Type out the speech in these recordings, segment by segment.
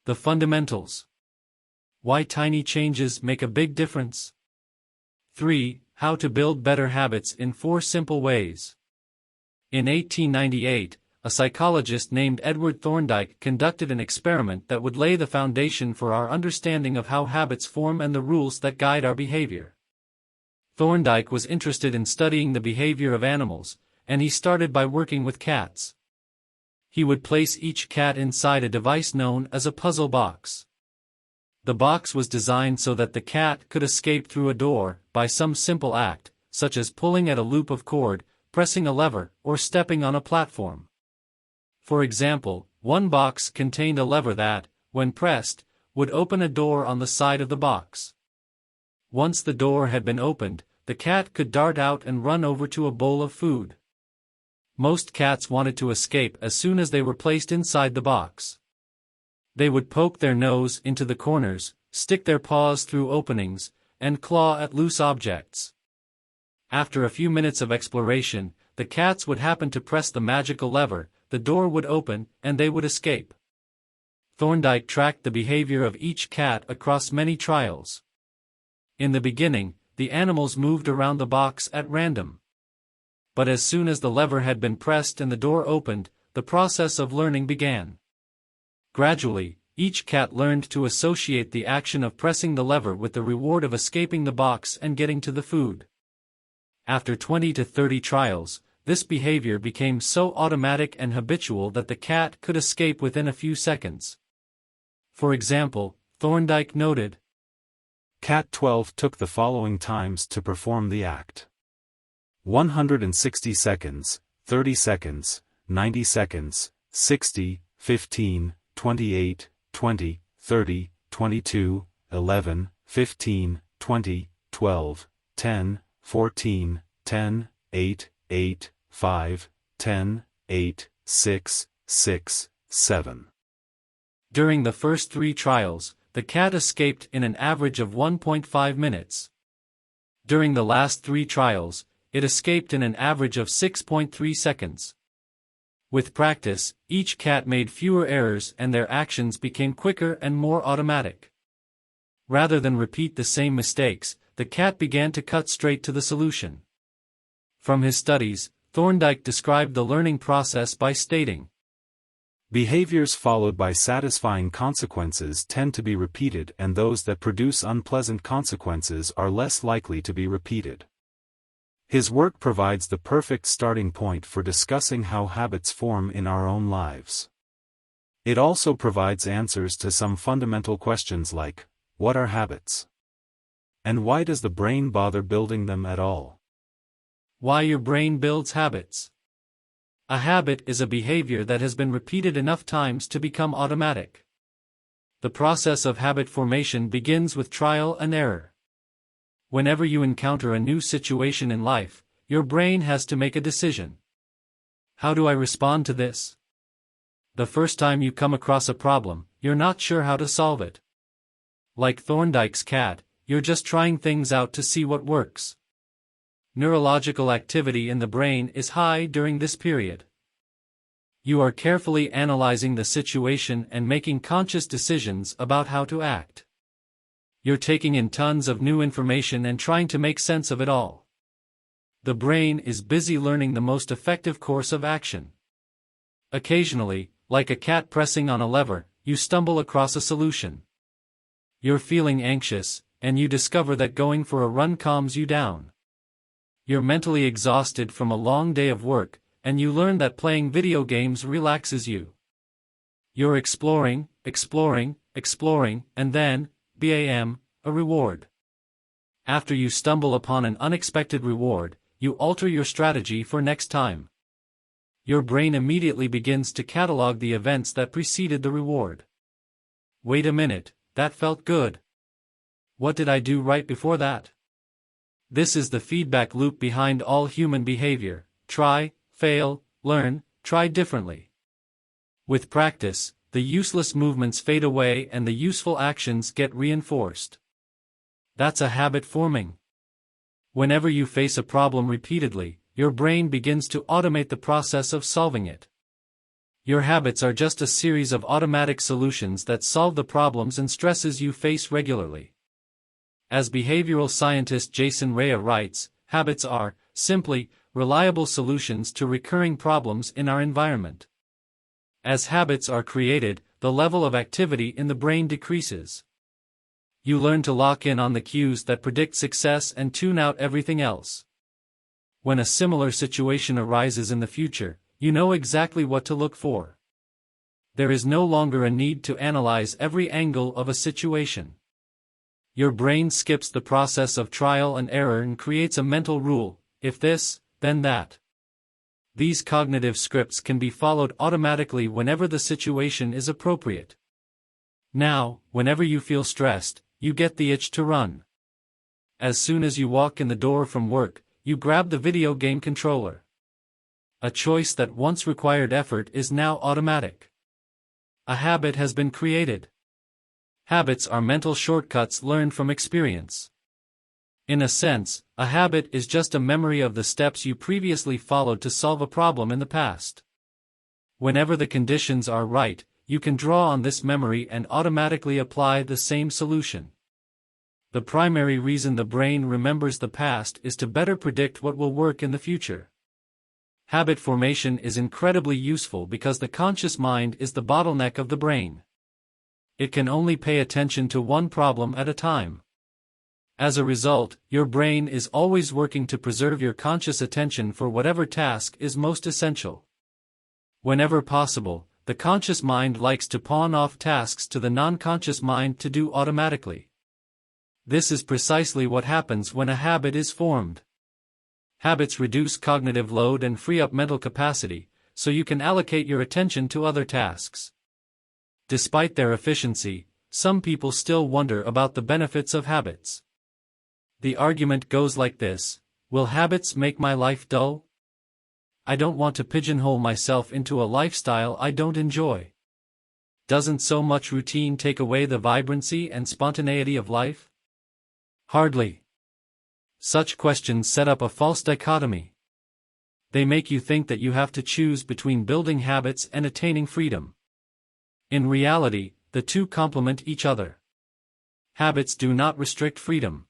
The fundamentals. Why tiny changes make a big difference. 3. How to build better habits in 4 simple ways. In 1898, a psychologist named Edward Thorndike conducted an experiment that would lay the foundation for our understanding of how habits form and the rules that guide our behavior. Thorndike was interested in studying the behavior of animals, and he started by working with cats. He would place each cat inside a device known as a puzzle box. The box was designed so that the cat could escape through a door by some simple act, such as pulling at a loop of cord, pressing a lever, or stepping on a platform. For example, one box contained a lever that, when pressed, would open a door on the side of the box. Once the door had been opened, the cat could dart out and run over to a bowl of food. Most cats wanted to escape as soon as they were placed inside the box. They would poke their nose into the corners, stick their paws through openings, and claw at loose objects. After a few minutes of exploration, the cats would happen to press the magical lever, the door would open, and they would escape. Thorndike tracked the behavior of each cat across many trials. In the beginning, the animals moved around the box at random. But as soon as the lever had been pressed and the door opened, the process of learning began. Gradually, each cat learned to associate the action of pressing the lever with the reward of escaping the box and getting to the food. After 20 to 30 trials, this behavior became so automatic and habitual that the cat could escape within a few seconds. For example, Thorndike noted, Cat 12 took the following times to perform the act: 160 seconds, 30 seconds, 90 seconds, 60, 15, 28, 20, 30, 22, 11, 15, 20, 12, 10, 14, 10, 8, 8, 5, 10, 8, 6, 6, 7. During the first 3 trials, the cat escaped in an average of 1.5 minutes. During the last 3 trials, it escaped in an average of 6.3 seconds. With practice, each cat made fewer errors and their actions became quicker and more automatic. Rather than repeat the same mistakes, the cat began to cut straight to the solution. From his studies, Thorndike described the learning process by stating, "Behaviors followed by satisfying consequences tend to be repeated, and those that produce unpleasant consequences are less likely to be repeated." His work provides the perfect starting point for discussing how habits form in our own lives. It also provides answers to some fundamental questions like, what are habits? And why does the brain bother building them at all? Why your brain builds habits. A habit is a behavior that has been repeated enough times to become automatic. The process of habit formation begins with trial and error. Whenever you encounter a new situation in life, your brain has to make a decision. How do I respond to this? The first time you come across a problem, you're not sure how to solve it. Like Thorndike's cat, you're just trying things out to see what works. Neurological activity in the brain is high during this period. You are carefully analyzing the situation and making conscious decisions about how to act. You're taking in tons of new information and trying to make sense of it all. The brain is busy learning the most effective course of action. Occasionally, like a cat pressing on a lever, you stumble across a solution. You're feeling anxious, and you discover that going for a run calms you down. You're mentally exhausted from a long day of work, and you learn that playing video games relaxes you. You're exploring, and then, bam, a reward. After you stumble upon an unexpected reward, you alter your strategy for next time. Your brain immediately begins to catalog the events that preceded the reward. Wait a minute, that felt good. What did I do right before that? This is the feedback loop behind all human behavior: try, fail, learn, try differently. With practice, the useless movements fade away and the useful actions get reinforced. That's a habit forming. Whenever you face a problem repeatedly, your brain begins to automate the process of solving it. Your habits are just a series of automatic solutions that solve the problems and stresses you face regularly. As behavioral scientist Jason Rea writes, habits are, simply, reliable solutions to recurring problems in our environment. As habits are created, the level of activity in the brain decreases. You learn to lock in on the cues that predict success and tune out everything else. When a similar situation arises in the future, you know exactly what to look for. There is no longer a need to analyze every angle of a situation. Your brain skips the process of trial and error and creates a mental rule: if this, then that. These cognitive scripts can be followed automatically whenever the situation is appropriate. Now, whenever you feel stressed, you get the itch to run. As soon as you walk in the door from work, you grab the video game controller. A choice that once required effort is now automatic. A habit has been created. Habits are mental shortcuts learned from experience. In a sense, a habit is just a memory of the steps you previously followed to solve a problem in the past. Whenever the conditions are right, you can draw on this memory and automatically apply the same solution. The primary reason the brain remembers the past is to better predict what will work in the future. Habit formation is incredibly useful because the conscious mind is the bottleneck of the brain. It can only pay attention to one problem at a time. As a result, your brain is always working to preserve your conscious attention for whatever task is most essential. Whenever possible, the conscious mind likes to pawn off tasks to the non-conscious mind to do automatically. This is precisely what happens when a habit is formed. Habits reduce cognitive load and free up mental capacity, so you can allocate your attention to other tasks. Despite their efficiency, some people still wonder about the benefits of habits. The argument goes like this: will habits make my life dull? I don't want to pigeonhole myself into a lifestyle I don't enjoy. Doesn't so much routine take away the vibrancy and spontaneity of life? Hardly. Such questions set up a false dichotomy. They make you think that you have to choose between building habits and attaining freedom. In reality, the two complement each other. Habits do not restrict freedom.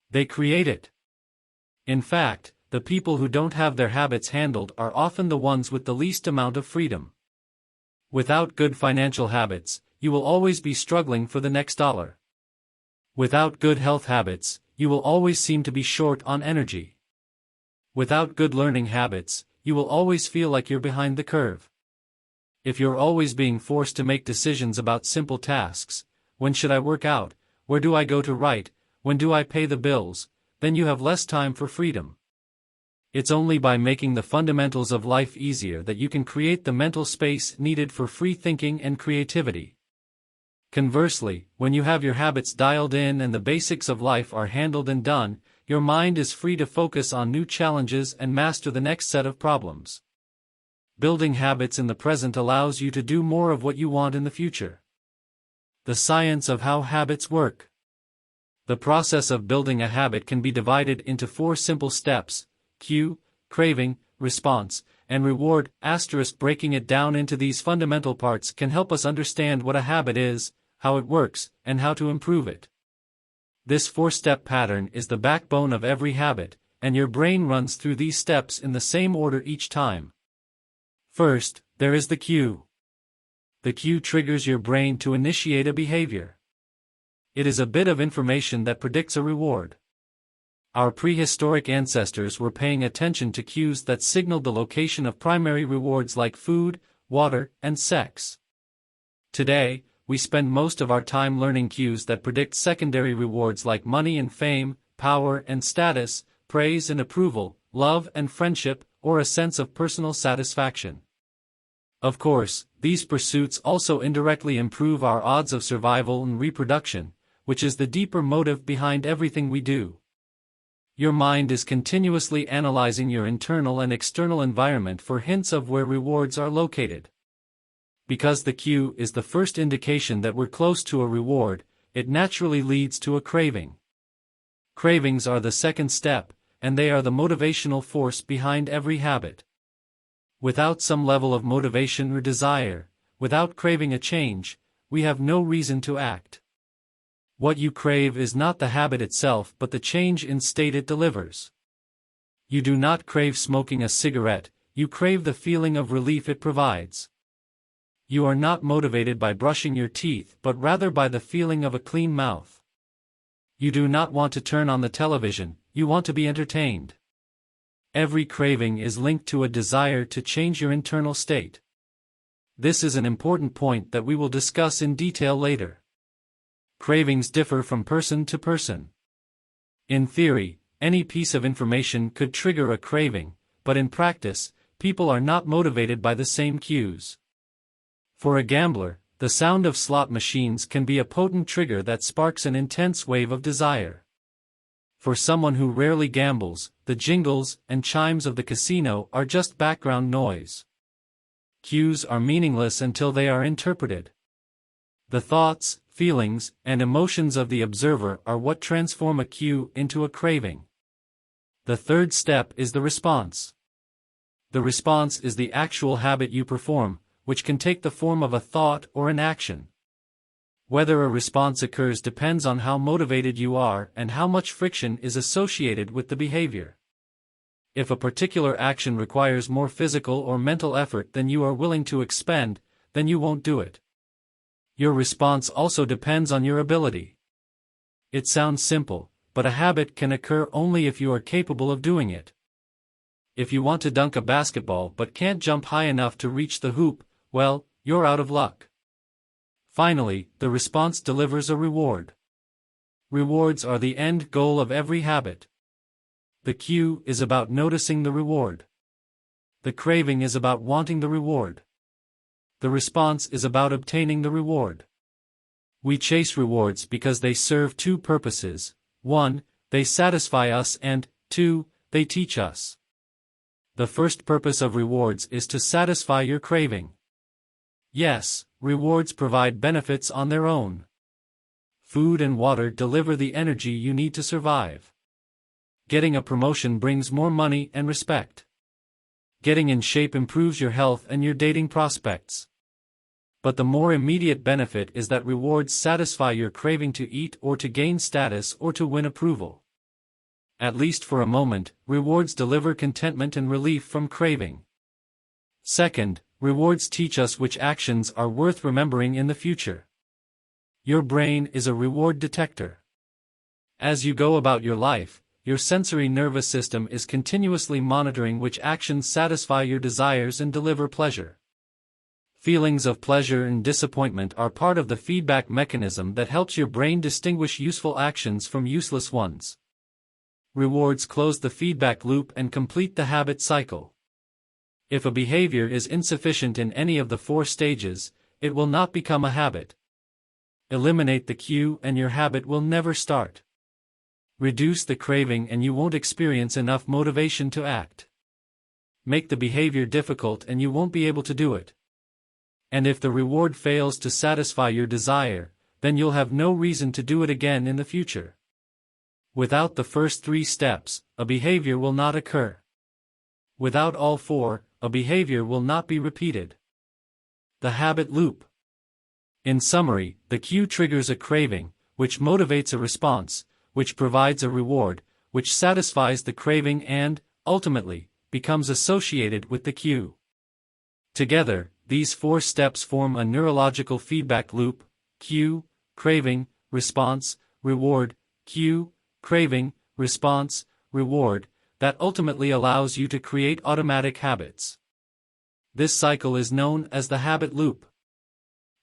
They create it. In fact, the people who don't have their habits handled are often the ones with the least amount of freedom. Without good financial habits, you will always be struggling for the next dollar. Without good health habits, you will always seem to be short on energy. Without good learning habits, you will always feel like you're behind the curve. If you're always being forced to make decisions about simple tasks: when should I work out, where do I go to write, when do I pay the bills, then you have less time for freedom. It's only by making the fundamentals of life easier that you can create the mental space needed for free thinking and creativity. Conversely, when you have your habits dialed in and the basics of life are handled and done, your mind is free to focus on new challenges and master the next set of problems. Building habits in the present allows you to do more of what you want in the future. The science of how habits work. The process of building a habit can be divided into 4 simple steps: cue, craving, response, and reward. Breaking it down into these fundamental parts can help us understand what a habit is, how it works, and how to improve it. This 4-step pattern is the backbone of every habit, and your brain runs through these steps in the same order each time. First, there is the cue. The cue triggers your brain to initiate a behavior. It is a bit of information that predicts a reward. Our prehistoric ancestors were paying attention to cues that signaled the location of primary rewards like food, water, and sex. Today, we spend most of our time learning cues that predict secondary rewards like money and fame, power and status, praise and approval, love and friendship, or a sense of personal satisfaction. Of course, these pursuits also indirectly improve our odds of survival and reproduction, which is the deeper motive behind everything we do. Your mind is continuously analyzing your internal and external environment for hints of where rewards are located. Because the cue is the first indication that we're close to a reward, it naturally leads to a craving. Cravings are the second step, and they are the motivational force behind every habit. Without some level of motivation or desire, without craving a change, we have no reason to act. What you crave is not the habit itself but the change in state it delivers. You do not crave smoking a cigarette, you crave the feeling of relief it provides. You are not motivated by brushing your teeth but rather by the feeling of a clean mouth. You do not want to turn on the television, you want to be entertained. Every craving is linked to a desire to change your internal state. This is an important point that we will discuss in detail later. Cravings differ from person to person. In theory, any piece of information could trigger a craving, but in practice, people are not motivated by the same cues. For a gambler, the sound of slot machines can be a potent trigger that sparks an intense wave of desire. For someone who rarely gambles, the jingles and chimes of the casino are just background noise. Cues are meaningless until they are interpreted. The thoughts, feelings, and emotions of the observer are what transform a cue into a craving. The third step is the response. The response is the actual habit you perform, which can take the form of a thought or an action. Whether a response occurs depends on how motivated you are and how much friction is associated with the behavior. If a particular action requires more physical or mental effort than you are willing to expend, then you won't do it. Your response also depends on your ability. It sounds simple, but a habit can occur only if you are capable of doing it. If you want to dunk a basketball but can't jump high enough to reach the hoop, well, you're out of luck. Finally, the response delivers a reward. Rewards are the end goal of every habit. The cue is about noticing the reward. The craving is about wanting the reward. The response is about obtaining the reward. We chase rewards because they serve two purposes: 1, they satisfy us, and 2, they teach us. The first purpose of rewards is to satisfy your craving. Yes, rewards provide benefits on their own. Food and water deliver the energy you need to survive. Getting a promotion brings more money and respect. Getting in shape improves your health and your dating prospects. But the more immediate benefit is that rewards satisfy your craving to eat or to gain status or to win approval. At least for a moment, rewards deliver contentment and relief from craving. Second, rewards teach us which actions are worth remembering in the future. Your brain is a reward detector. As you go about your life, your sensory nervous system is continuously monitoring which actions satisfy your desires and deliver pleasure. Feelings of pleasure and disappointment are part of the feedback mechanism that helps your brain distinguish useful actions from useless ones. Rewards close the feedback loop and complete the habit cycle. If a behavior is insufficient in any of the 4 stages, it will not become a habit. Eliminate the cue and your habit will never start. Reduce the craving and you won't experience enough motivation to act. Make the behavior difficult and you won't be able to do it. And if the reward fails to satisfy your desire, then you'll have no reason to do it again in the future. Without the first 3 steps, a behavior will not occur. Without all 4, a behavior will not be repeated. The habit loop. In summary, the cue triggers a craving, which motivates a response, which provides a reward, which satisfies the craving and, ultimately, becomes associated with the cue. Together, these 4 steps form a neurological feedback loop: cue, craving, response, reward, cue, craving, response, reward, that ultimately allows you to create automatic habits. This cycle is known as the habit loop.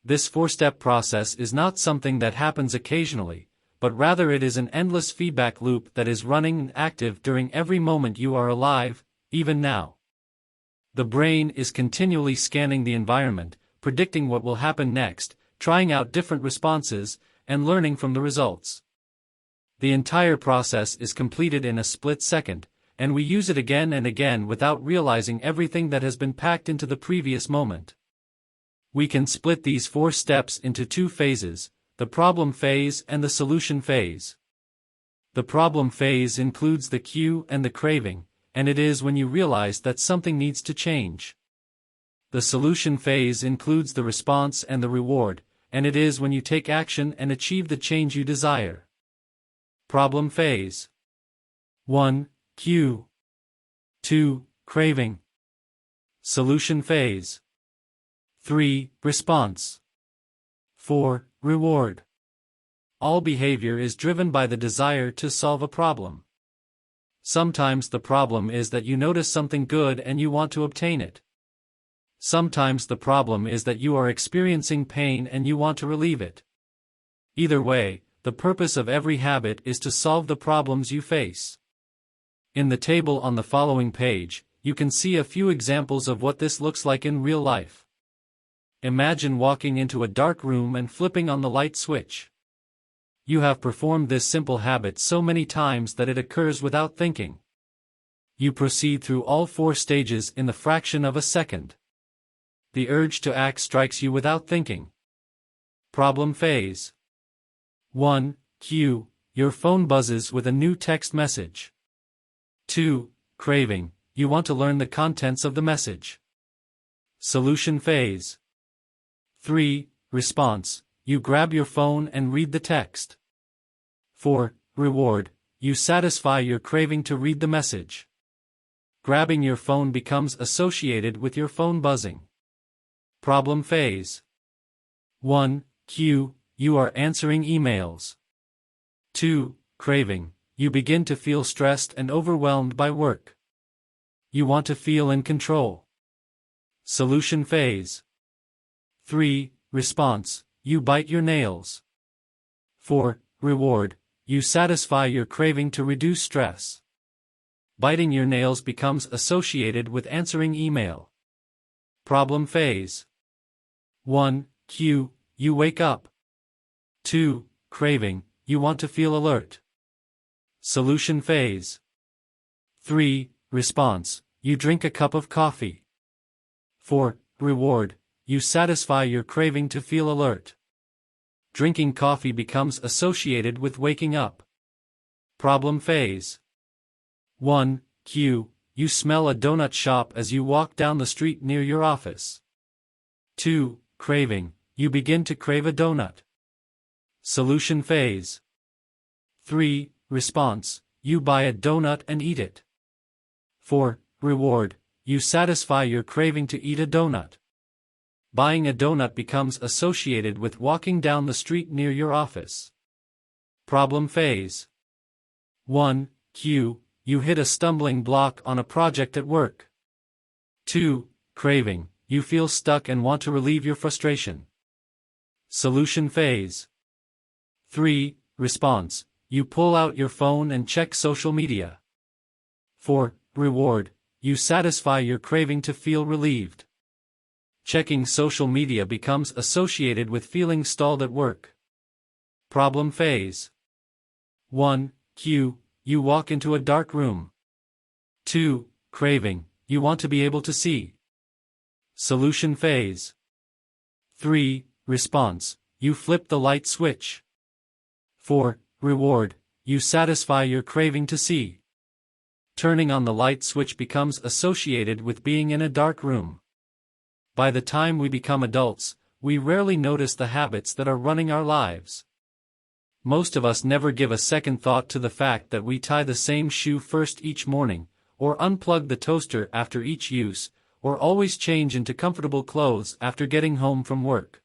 This 4-step process is not something that happens occasionally, but rather it is an endless feedback loop that is running and active during every moment you are alive, even now. The brain is continually scanning the environment, predicting what will happen next, trying out different responses, and learning from the results. The entire process is completed in a split second, and we use it again and again without realizing everything that has been packed into the previous moment. We can split these 4 steps into 2 phases: the problem phase and the solution phase. The problem phase includes the cue and the craving, and it is when you realize that something needs to change. The solution phase includes the response and the reward, and it is when you take action and achieve the change you desire. Problem phase. 1. Cue. 2. Craving. Solution phase. 3. Response. 4. Reward. All behavior is driven by the desire to solve a problem. Sometimes the problem is that you notice something good and you want to obtain it. Sometimes the problem is that you are experiencing pain and you want to relieve it. Either way, the purpose of every habit is to solve the problems you face. In the table on the following page, you can see a few examples of what this looks like in real life. Imagine walking into a dark room and flipping on the light switch. You have performed this simple habit so many times that it occurs without thinking. You proceed through all 4 stages in the fraction of a second. The urge to act strikes you without thinking. Problem phase. 1. Cue. Your phone buzzes with a new text message. 2. Craving. You want to learn the contents of the message. Solution phase. 3. Response. You grab your phone and read the text. 4. Reward. You satisfy your craving to read the message. Grabbing your phone becomes associated with your phone buzzing. Problem phase. 1. Cue. You are answering emails. 2. Craving. You begin to feel stressed and overwhelmed by work. You want to feel in control. Solution phase. 3. Response. You bite your nails. 4. Reward. You satisfy your craving to reduce stress. Biting your nails becomes associated with answering email. Problem phase. 1. Cue. You wake up. 2. Craving. You want to feel alert. Solution phase. 3. Response. You drink a cup of coffee. 4. Reward. You satisfy your craving to feel alert. Drinking coffee becomes associated with waking up. Problem phase. 1. Cue. You smell a donut shop as you walk down the street near your office. 2. Craving. You begin to crave a donut. Solution phase. 3. Response. You buy a donut and eat it. 4. Reward. You satisfy your craving to eat a donut. Buying a donut becomes associated with walking down the street near your office. Problem phase. 1. Cue. You hit a stumbling block on a project at work. 2. Craving. You feel stuck and want to relieve your frustration. Solution phase. 3. Response. You pull out your phone and check social media. 4. Reward. You satisfy your craving to feel relieved. Checking social media becomes associated with feeling stalled at work. Problem phase. 1. Cue. You walk into a dark room. 2. Craving. You want to be able to see. Solution phase. 3. Response. You flip the light switch. 4. Reward. You satisfy your craving to see. Turning on the light switch becomes associated with being in a dark room. By the time we become adults, we rarely notice the habits that are running our lives. Most of us never give a second thought to the fact that we tie the same shoe first each morning, or unplug the toaster after each use, or always change into comfortable clothes after getting home from work.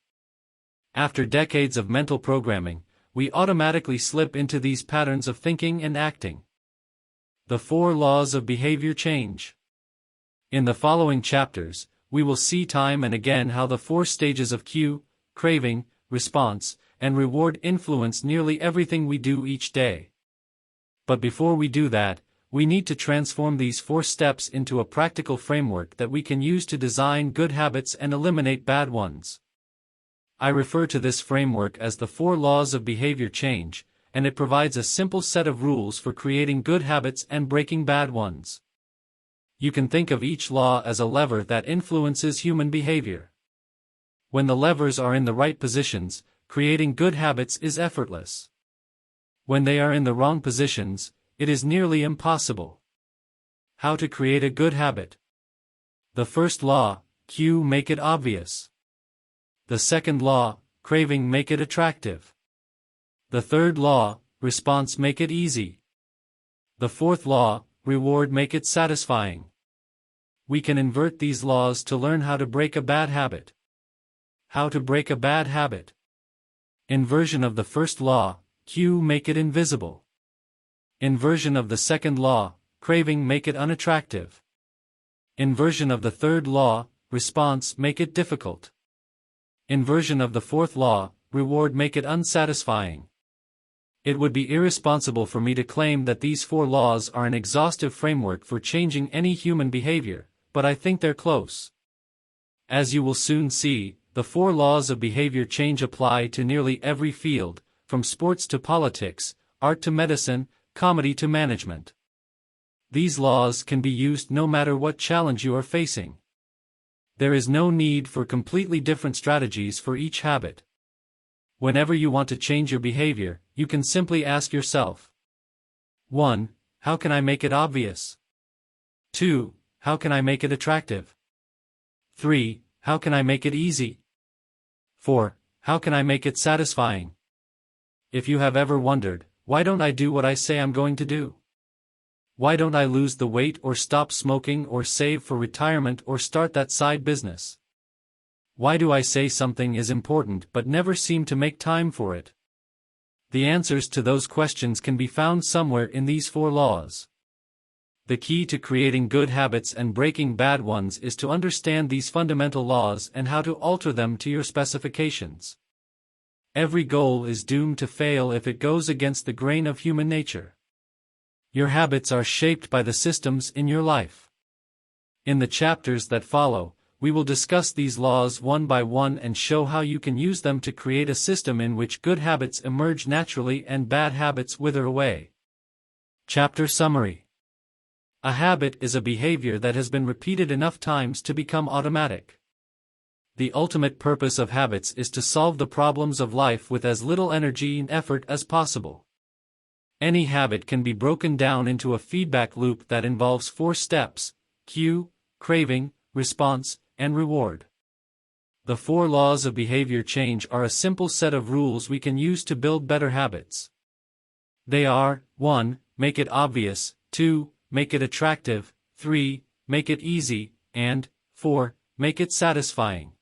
After decades of mental programming, we automatically slip into these patterns of thinking and acting. The 4 laws of behavior change. In the following chapters, we will see time and again how the 4 stages of cue, craving, response, and reward influence nearly everything we do each day. But before we do that, we need to transform these 4 steps into a practical framework that we can use to design good habits and eliminate bad ones. I refer to this framework as the 4 laws of behavior change, and it provides a simple set of rules for creating good habits and breaking bad ones. You can think of each law as a lever that influences human behavior. When the levers are in the right positions, creating good habits is effortless. When they are in the wrong positions, it is nearly impossible. How to create a good habit. The first law, cue make it obvious. The second law, craving make it attractive. The third law, response make it easy. The fourth law, reward make it satisfying. We can invert these laws to learn how to break a bad habit. How to break a bad habit. Inversion of the first law, cue make it invisible. Inversion of the second law, craving make it unattractive. Inversion of the third law, response make it difficult. Inversion of the fourth law, reward make it unsatisfying. It would be irresponsible for me to claim that these 4 laws are an exhaustive framework for changing any human behavior, but I think they're close. As you will soon see, the 4 laws of behavior change apply to nearly every field, from sports to politics, art to medicine, comedy to management. These laws can be used no matter what challenge you are facing. There is no need for completely different strategies for each habit. Whenever you want to change your behavior, you can simply ask yourself: 1. How can I make it obvious? 2. How can I make it attractive? 3. How can I make it easy? 4. How can I make it satisfying? If you have ever wondered, why don't I do what I say I'm going to do? Why don't I lose the weight or stop smoking or save for retirement or start that side business? Why do I say something is important but never seem to make time for it? The answers to those questions can be found somewhere in these 4 laws. The key to creating good habits and breaking bad ones is to understand these fundamental laws and how to alter them to your specifications. Every goal is doomed to fail if it goes against the grain of human nature. Your habits are shaped by the systems in your life. In the chapters that follow, we will discuss these laws one by one and show how you can use them to create a system in which good habits emerge naturally and bad habits wither away. Chapter Summary. A habit is a behavior that has been repeated enough times to become automatic. The ultimate purpose of habits is to solve the problems of life with as little energy and effort as possible. Any habit can be broken down into a feedback loop that involves 4 steps: cue, craving, response, and reward. The 4 laws of behavior change are a simple set of rules we can use to build better habits. They are: 1. Make it obvious, 2. Make it attractive, 3. Make it easy, and 4. Make it satisfying.